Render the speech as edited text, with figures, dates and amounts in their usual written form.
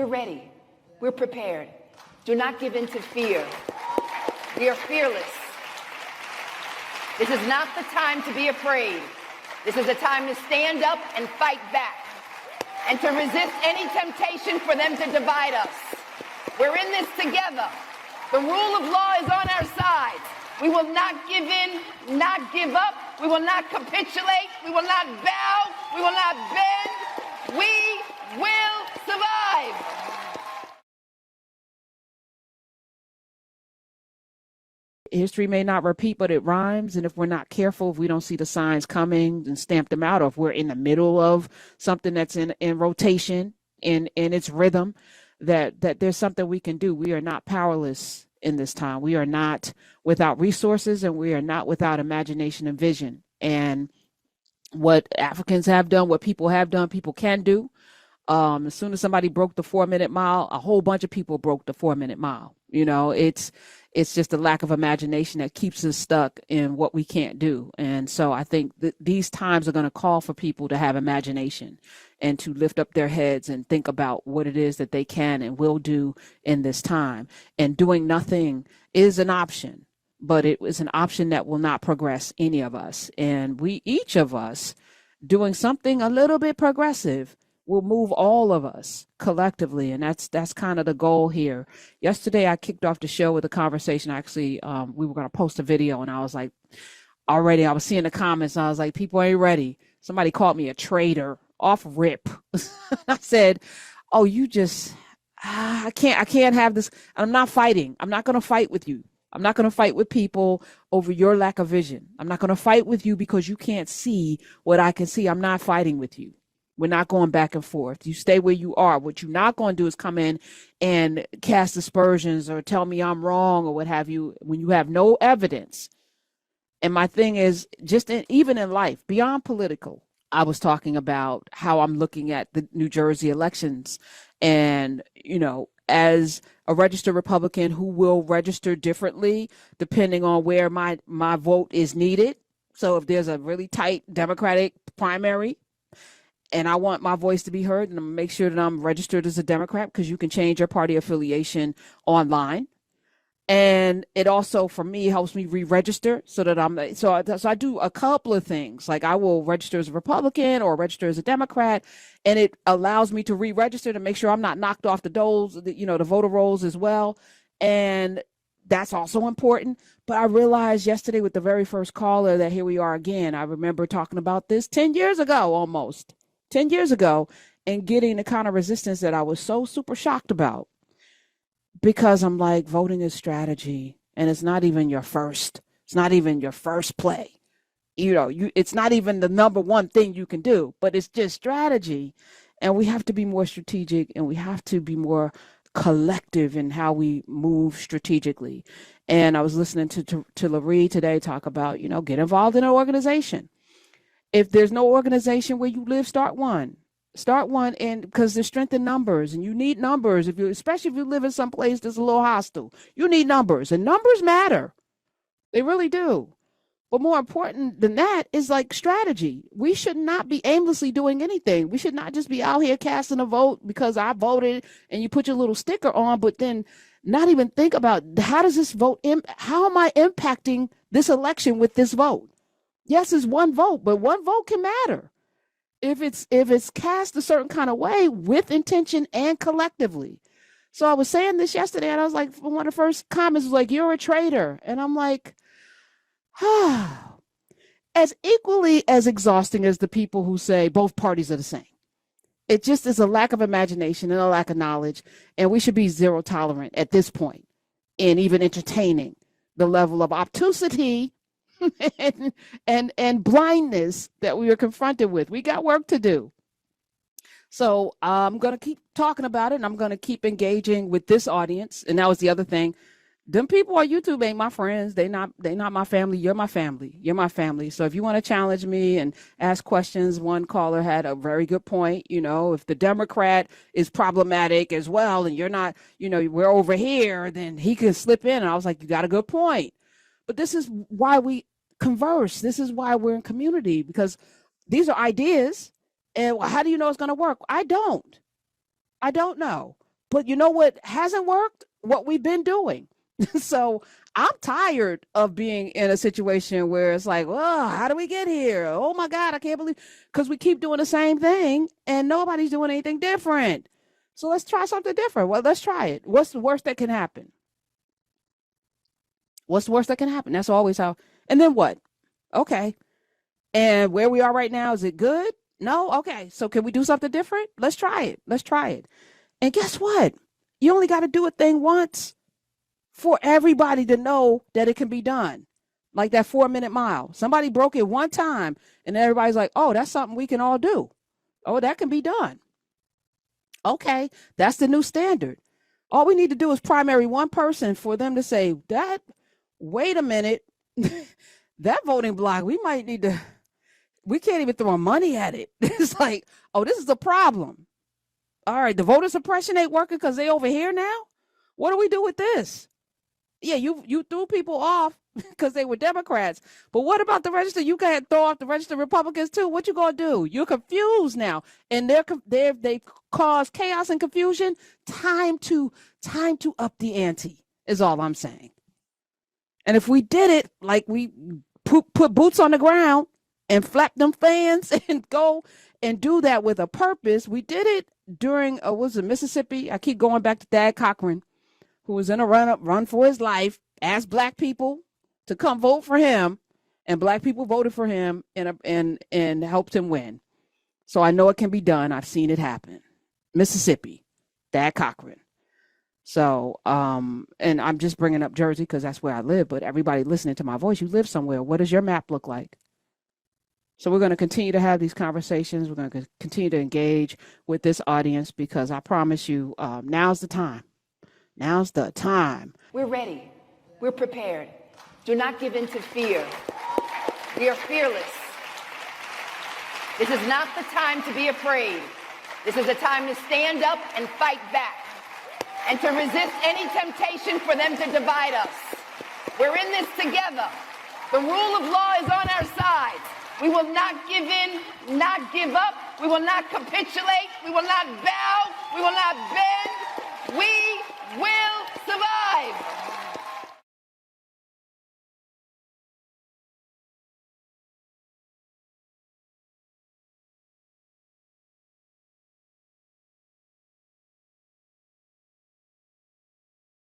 ready. We're prepared. Do not give in to fear. We are fearless. This is not the time to be afraid. This is a time to stand up and fight back and to resist any temptation for them to divide us. We're in this together. The rule of law is on our side. We will not give in, not give up. We will not capitulate. We will not bow. We will not bend. We will survive. History may not repeat, but it rhymes. And if we're not careful, if we don't see the signs coming and stamp them out, or if we're in the middle of something that's in rotation, in its rhythm, that there's something we can do. We are not powerless in this time. We are not without resources, and we are not without imagination and vision. And what Africans have done, what people have done, people can do. As soon as somebody broke the 4-minute mile, a whole bunch of people broke the 4-minute mile. You know, it's just a lack of imagination that keeps us stuck in what we can't do. And so I think that these times are going to call for people to have imagination and to lift up their heads and think about what it is that they can and will do in this time. And doing nothing is an option, but it is an option that will not progress any of us. And each of us, doing something a little bit progressive will move all of us collectively. And that's kind of the goal here. Yesterday, I kicked off the show with a conversation. Actually, we were going to post a video, and I was like, I was seeing the comments, and I was like, people ain't ready. Somebody called me a traitor off rip. I said, oh, you just, I can't have this. I'm not fighting. I'm not going to fight with you. I'm not going to fight with people over your lack of vision. I'm not going to fight with you because you can't see what I can see. I'm not fighting with you. We're not going back and forth. You stay where you are. What you're not going to do is come in and cast aspersions or tell me I'm wrong or what have you when you have no evidence. And my thing is, even in life, beyond political, I was talking about how I'm looking at the New Jersey elections. And, you know, as a registered Republican who will register differently depending on where my vote is needed. So if there's a really tight Democratic primary, and I want my voice to be heard, and I'm gonna make sure that I'm registered as a Democrat, because you can change your party affiliation online. And it also, for me, helps me re-register so that so I do a couple of things. Like I will register as a Republican or register as a Democrat, and it allows me to re-register to make sure I'm not knocked off the voter rolls as well. And that's also important. But I realized yesterday with the very first caller that here we are again. I remember talking about this 10 years ago, almost 10 years ago, and getting the kind of resistance that I was so super shocked about, because I'm like, voting is strategy, and it's not even your first play. You know, it's not even the number one thing you can do, but it's just strategy. And we have to be more strategic, and we have to be more collective in how we move strategically. And I was listening to Larry today talk about, get involved in an organization. If there's no organization where you live, start one. And because there's strength in numbers, and you need numbers. Especially if you live in some place that's a little hostile, you need numbers, and numbers matter. They really do. But more important than that is like strategy. We should not be aimlessly doing anything. We should not just be out here casting a vote because I voted and you put your little sticker on, but then not even think about how does this vote, how am I impacting this election with this vote? Yes, it's one vote, but one vote can matter if it's cast a certain kind of way with intention and collectively. So I was saying this yesterday, and I was like, one of the first comments was like, you're a traitor. And I'm like, as equally as exhausting as the people who say both parties are the same. It just is a lack of imagination and a lack of knowledge, and we should be zero tolerant at this point in even entertaining the level of obtusity and blindness that we are confronted with. We got work to do. So I'm going to keep talking about it, and I'm going to keep engaging with this audience. And that was the other thing. Them people on YouTube ain't my friends. They not my family. You're my family. You're my family. So if you want to challenge me and ask questions, one caller had a very good point. If the Democrat is problematic as well, and you're not, we're over here, then he can slip in. And I was like, you got a good point. But this is why we converse. This is why we're in community, because these are ideas. And how do you know it's going to work? I don't know. But you know what hasn't worked? What we've been doing. So I'm tired of being in a situation where it's like, well, how do we get here? Oh my God, I can't believe, because we keep doing the same thing and nobody's doing anything different. So let's try something different. Well, let's try it. What's the worst that can happen? What's the worst that can happen? That's always how. And then what? Okay. And where we are right now, is it good? No? Okay. So can we do something different? Let's try it. Let's try it. And guess what? You only got to do a thing once for everybody to know that it can be done. Like that 4-minute mile. Somebody broke it one time and everybody's like, oh, that's something we can all do. Oh, that can be done. Okay. That's the new standard. All we need to do is primary one person for them to say that, wait a minute, that voting block, we can't even throw money at it. It's like, oh, this is a problem. All right, the voter suppression ain't working because they over here now. What do we do with this? Yeah, you threw people off because they were Democrats. But what about the register? You can't throw off the registered Republicans too. What you gonna do? You're confused now, and they've caused chaos and confusion. Time to up the ante is all I'm saying. And if we did it like we put boots on the ground and flap them fans and go and do that with a purpose, we did it during Mississippi. I keep going back to Thad Cochran, who was in a run for his life, asked black people to come vote for him, and black people voted for him and helped him win. So I know it can be done. I've seen it happen. Mississippi, Thad Cochran. So, and I'm just bringing up Jersey because that's where I live, but everybody listening to my voice, you live somewhere. What does your map look like? So we're going to continue to have these conversations. We're going to continue to engage with this audience because I promise you, now's the time. Now's the time. We're ready. We're prepared. Do not give in to fear. We are fearless. This is not the time to be afraid. This is a time to stand up and fight back and to resist any temptation for them to divide us. We're in this together. The rule of law is on our side. We will not give in, not give up. We will not capitulate. We will not bow. We will not bend. We will